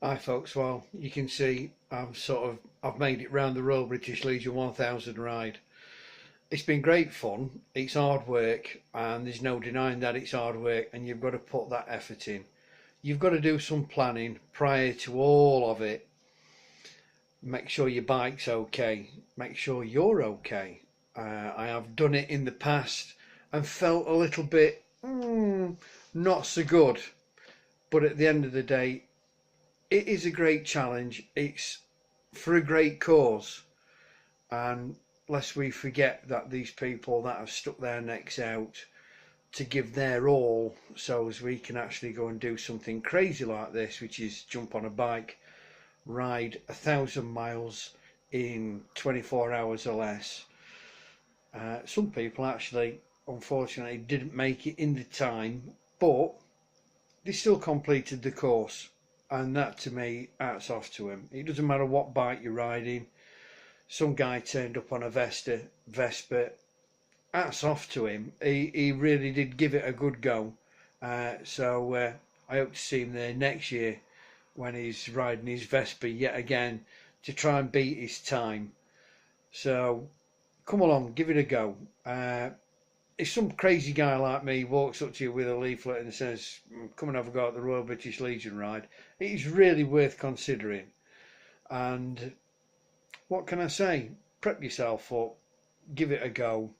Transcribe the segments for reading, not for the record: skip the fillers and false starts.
Hi folks, well you can see I've made it round the Royal British Legion 1000 ride. It's been great fun, it's hard work and there's no denying that it's hard work, and you've got to put that effort in. You've got to do some planning prior to all of it. Make sure your bike's okay, make sure you're okay. I have done it in the past and felt a little bit not so good, but at the end of the day it is a great challenge. It's for a great cause, and lest we forget that these people that have stuck their necks out to give their all so as we can actually go and do something crazy like this, which is jump on a bike, ride 1,000 miles in 24 hours or less. Some people actually unfortunately didn't make it in the time, but they still completed the course, and that to me, hats off to him. It doesn't matter what bike you're riding. Some guy turned up on a Vespa. Hats off to him. He really did give it a good go. So I hope to see him there next year when he's riding his Vespa yet again to try and beat his time. So come along, give it a go. If some crazy guy like me walks up to you with a leaflet and says, come and have a go at the Royal British Legion ride, it is really worth considering. And what can I say? Prep yourself up, give it a go,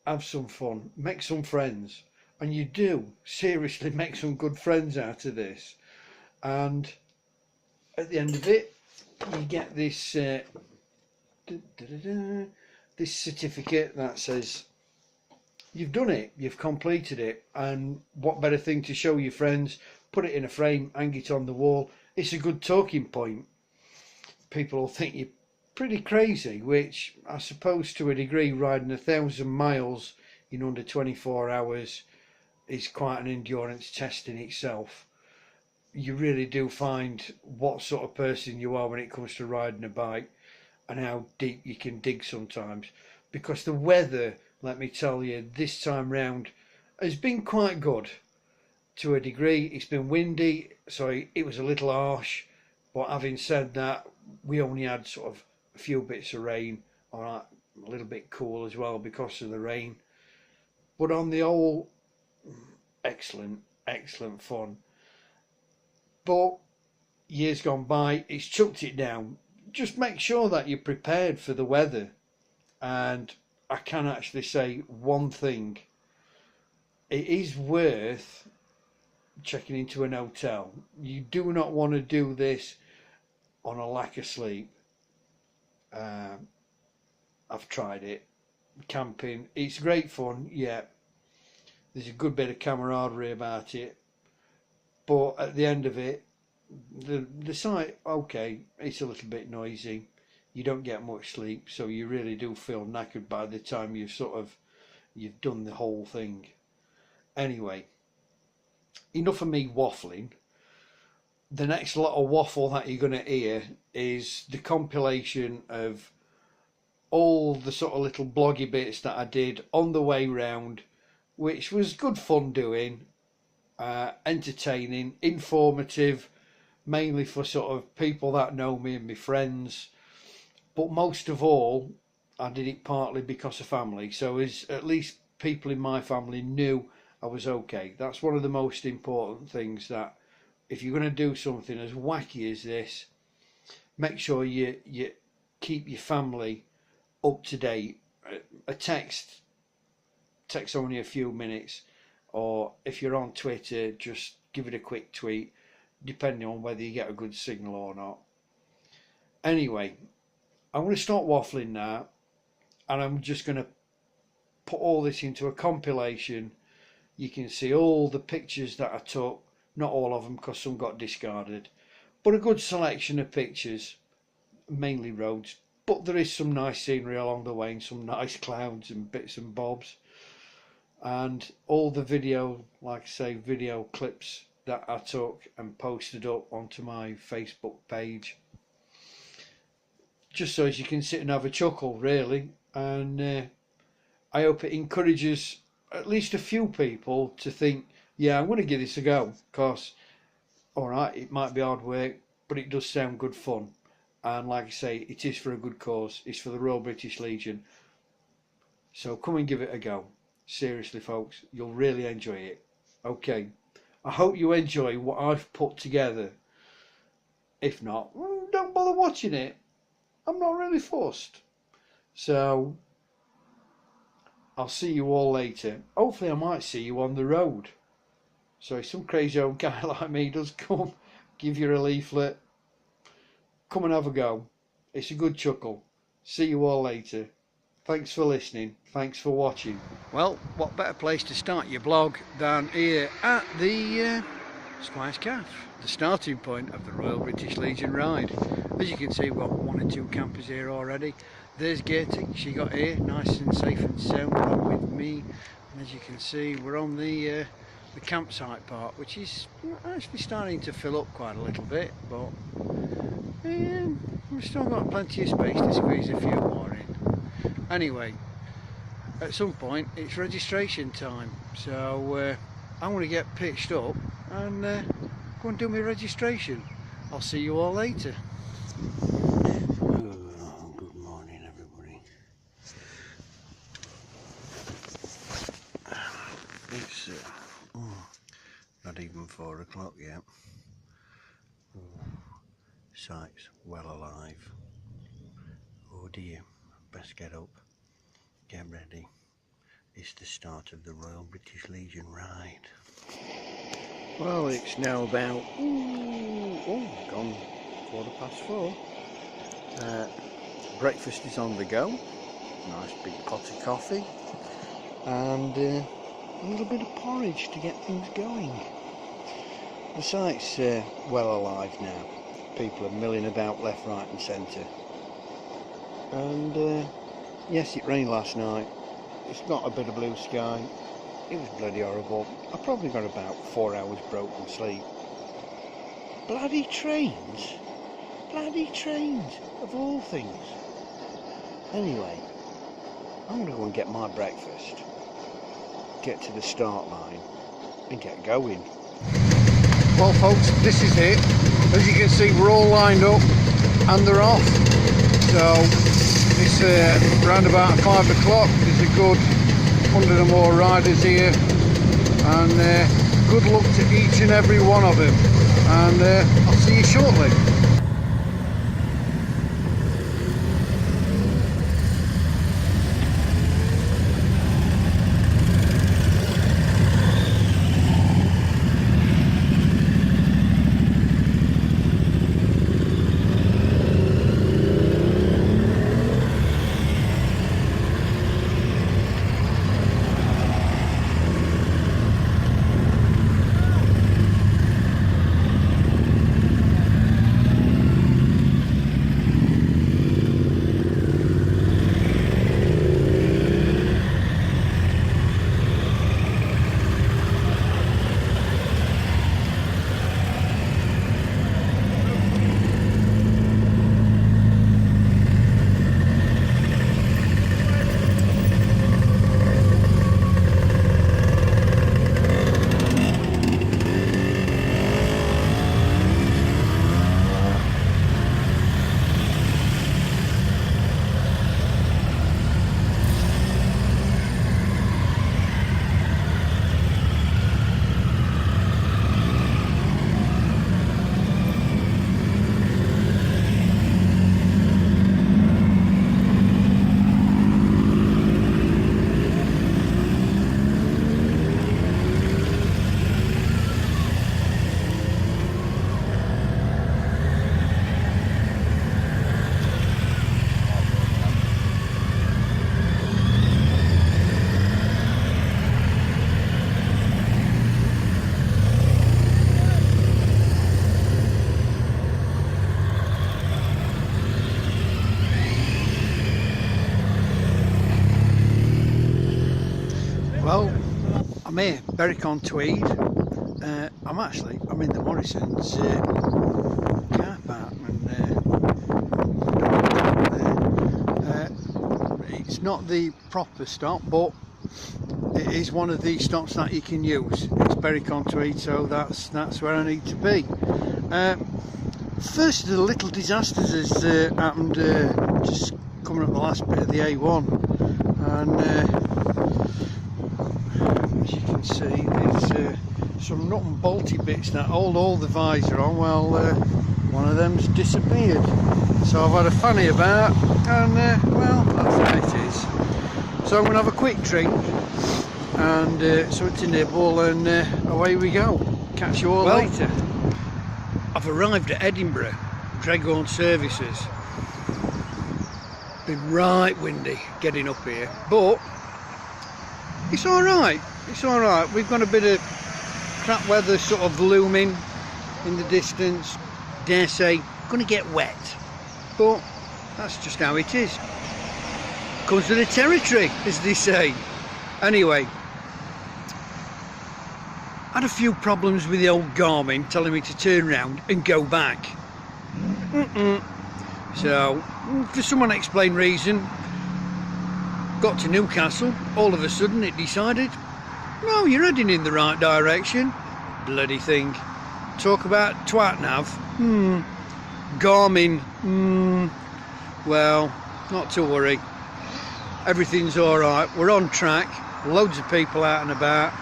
have some fun, make some friends. And you do, seriously, make some good friends out of this. And at the end of it, you get this, this certificate that says, you've done it, you've completed it, and what better thing to show your friends? Put it in a frame, hang it on the wall. It's a good talking point. People will think you're pretty crazy, which I suppose to a degree, riding 1,000 miles in under 24 hours is quite an endurance test in itself. You really do find what sort of person you are when it comes to riding a bike, and how deep you can dig sometimes, because the weather, let me tell you, this time round has been quite good to a degree. It's been windy, so it was a little harsh, but having said that, we only had sort of a few bits of rain, or a little bit cool as well because of the rain. But on the whole, excellent fun. But years gone by, it's chucked it down. Just make sure that you're prepared for the weather. And I can actually say one thing: it is worth checking into an hotel. You do not want to do this on a lack of sleep. I've tried it. Camping, it's great fun, yeah. There's a good bit of camaraderie about it, but at the end of it, the site, okay, it's a little bit noisy. You don't get much sleep, so you really do feel knackered by the time you've done the whole thing. Anyway, enough of me waffling. The next lot of waffle that you're going to hear is the compilation of all the sort of little bloggy bits that I did on the way round, which was good fun doing, entertaining, informative, mainly for sort of people that know me and my friends. But most of all, I did it partly because of family, so as at least people in my family knew I was okay. That's one of the most important things, that if you're going to do something as wacky as this, make sure you keep your family up to date. A text only a few minutes, or if you're on Twitter, just give it a quick tweet, depending on whether you get a good signal or not. Anyway, I'm going to stop waffling now, and I'm just going to put all this into a compilation. You can see all the pictures that I took, not all of them because some got discarded, but a good selection of pictures, mainly roads, but there is some nice scenery along the way and some nice clouds and bits and bobs, and all the video, like I say, video clips that I took and posted up onto my Facebook page, just so as you can sit and have a chuckle, really. And I hope it encourages at least a few people to think, yeah, I'm going to give this a go, because alright, it might be hard work, but it does sound good fun. And like I say, it is for a good cause. It's for the Royal British Legion. So come and give it a go. Seriously, folks, you'll really enjoy it. Okay, I hope you enjoy what I've put together. If not, well, don't bother watching it. I'm not really fussed. So I'll see you all later. Hopefully I might see you on the road. So if some crazy old guy like me does come, give you a leaflet, come and have a go. It's a good chuckle. See you all later. Thanks for listening. Thanks for watching. Well, what better place to start your blog than here at the Squires Calf, the starting point of the Royal British Legion ride. As you can see, we've got 1 or 2 campers here already. There's Gertie, she got here nice and safe and sound along with me. And as you can see, we're on the campsite part, which is actually starting to fill up quite a little bit, but we've still got plenty of space to squeeze a few more in. Anyway, at some point it's registration time, so I'm going to get pitched up and go and do my registration. I'll see you all later. Good morning, everybody. It's not even 4 o'clock yet. Site's well alive. Oh dear, best get up, get ready. It's the start of the Royal British Legion ride. Well, it's now about gone 4:15. Breakfast is on the go. Nice big pot of coffee and a little bit of porridge to get things going. The site's well alive now. People are milling about left, right and centre. And yes, it rained last night. It's got a bit of blue sky. It was bloody horrible. I probably got about 4 hours broken sleep. Bloody trains! Bloody trains, of all things. Anyway, I'm going to go and get my breakfast, get to the start line and get going. Well folks, this is it. As you can see, we're all lined up and they're off. So it's around about 5 o'clock. There's a good 100 or more riders here, and good luck to each and every one of them, and I'll see you shortly. Well, I'm here, Berwick-on-Tweed. I'm in the Morrison's car park, and it's not the proper stop, but it is one of the stops that you can use. It's Berwick-on-Tweed, so that's where I need to be. First of the little disasters has happened just coming up the last bit of the A1, and as you can see there's some nut and bolty bits that hold all the visor on. Well, one of them's disappeared, so I've had a fanny about, and well, that's how it is. So I'm going to have a quick drink and something to nibble, and away we go. Catch you all later. I've arrived at Edinburgh, Dreghorn Services. Been right windy getting up here, but it's alright, it's alright. We've got a bit of crap weather sort of looming in the distance. Dare say, gonna get wet, but that's just how it is. Comes with the territory, as they say. Anyway, had a few problems with the old Garmin telling me to turn around and go back. So, for some unexplained reason, got to Newcastle. All of a sudden it decided, no, you're heading in the right direction. Bloody thing. Talk about twat nav. Garmin. Well, not to worry. Everything's alright. We're on track. Loads of people out and about.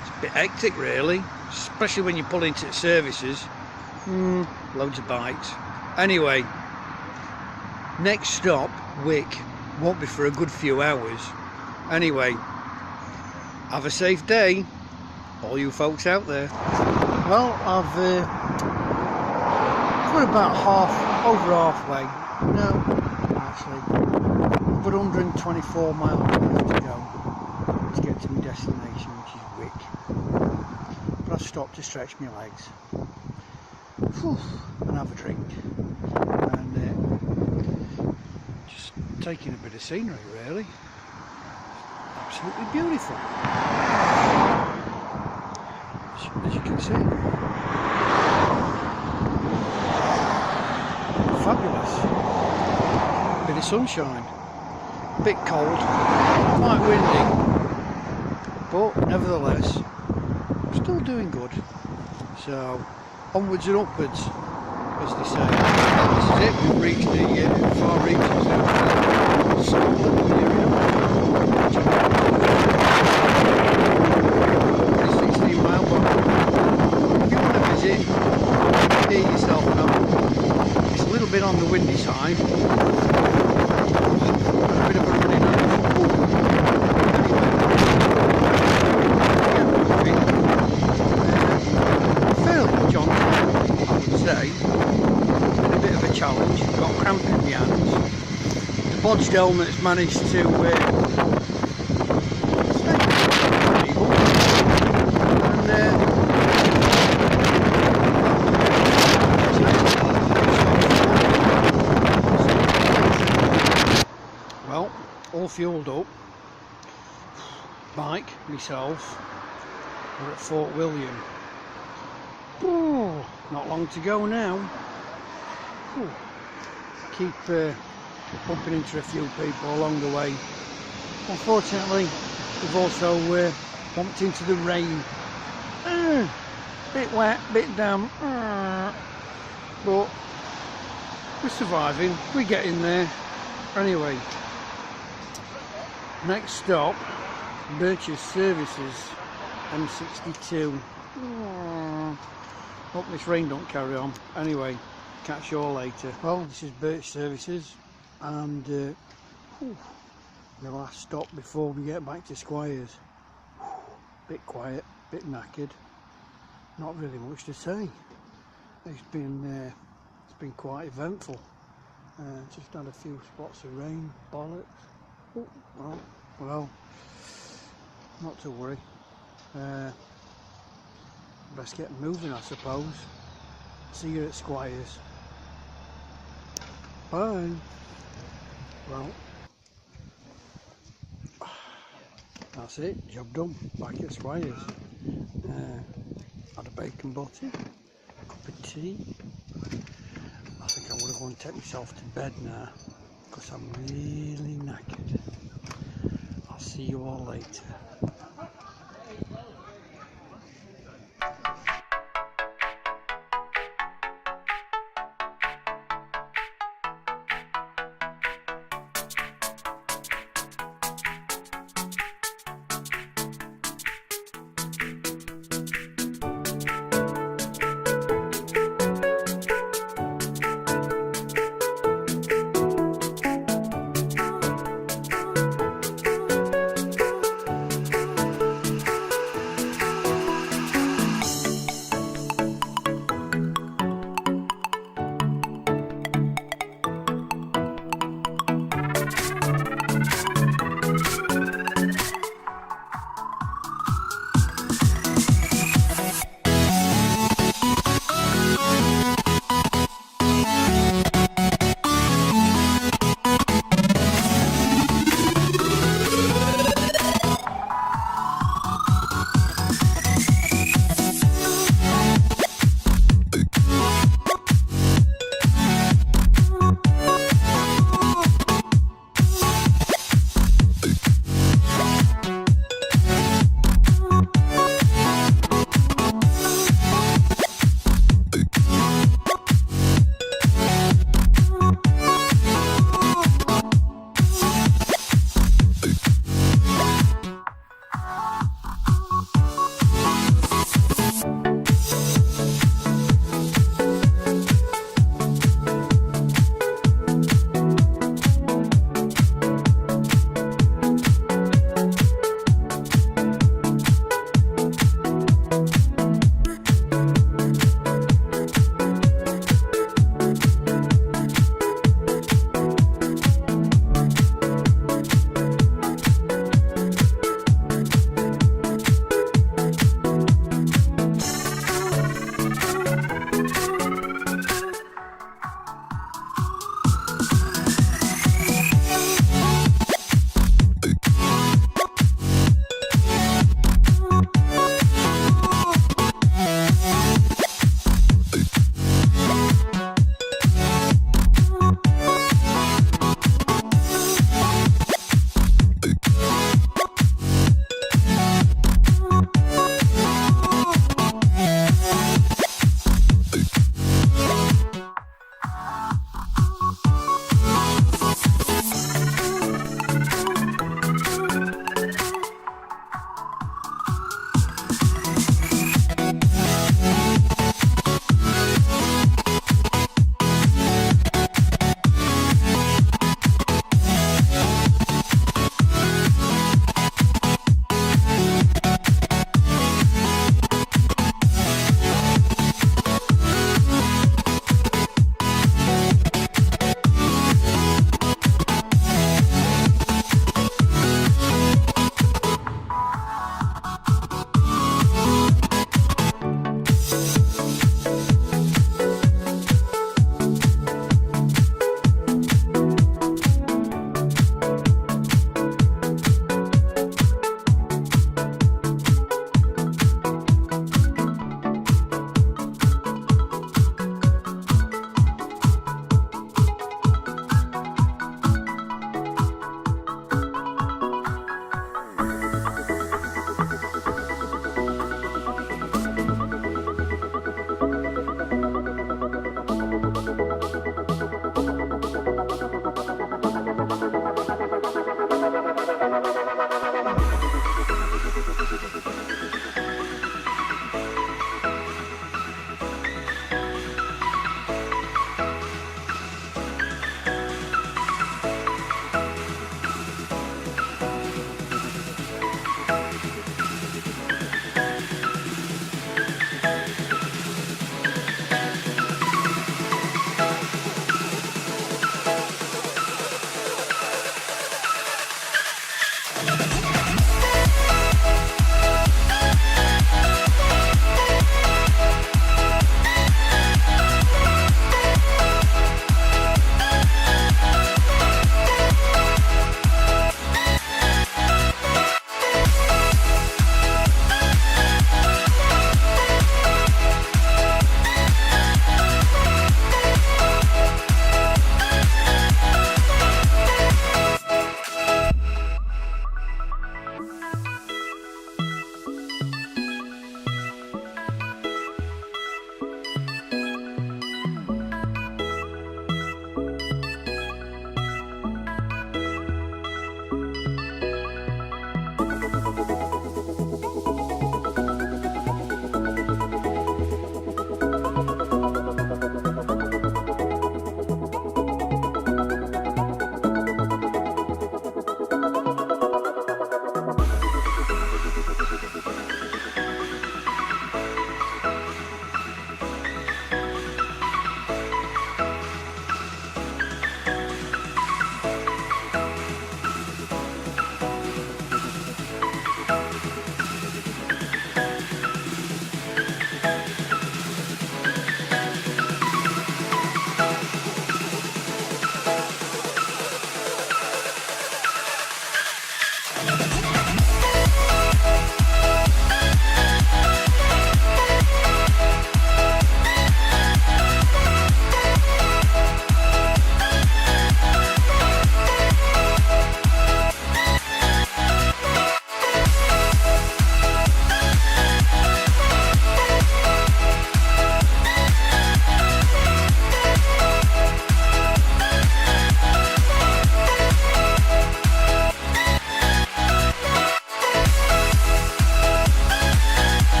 It's a bit hectic really, especially when you pull into services. Loads of bikes. Anyway, next stop, Wick. Won't be for a good few hours. Anyway, have a safe day, all you folks out there. Well, I've got about over halfway. No, actually, I've got 124 miles left to go to get to my destination, which is Wick. But I've stopped to stretch my legs. And have a drink, and just taking a bit of scenery really. Absolutely beautiful, as you can see. Fabulous. Bit of sunshine, bit cold, quite windy, but nevertheless still doing good. So onwards and upwards, as they say. This is it, we've reached the far reaches of the Scotland area. 16 mile mark. If you want to visit, hear yourself now. It's a little bit on the windy side. A bit of a running out. Been a bit of a challenge. Got cramp in my hands. The bodged helmet's managed to stay able. Well, all fueled up. Bike, myself. We're at Fort William. Not long to go now. Keep bumping into a few people along the way. Unfortunately, we've also bumped into the rain. Bit wet, bit damp, but we're surviving. We're getting there. Anyway, next stop, Birch's Services, M62. Hope this rain don't carry on. Anyway, catch you all later. Well, this is Birch Services, and the last stop before we get back to Squires. Bit quiet, bit knackered. Not really much to say. It's been quite eventful. Just had a few spots of rain, bollocks. Well, not to worry. Best get moving, I suppose. See you at Squires. Bye. Well, that's it. Job done. Back at Squires. Had a bacon butty, a cup of tea. I think I'm going to go and take myself to bed now because I'm really knackered. I'll see you all later.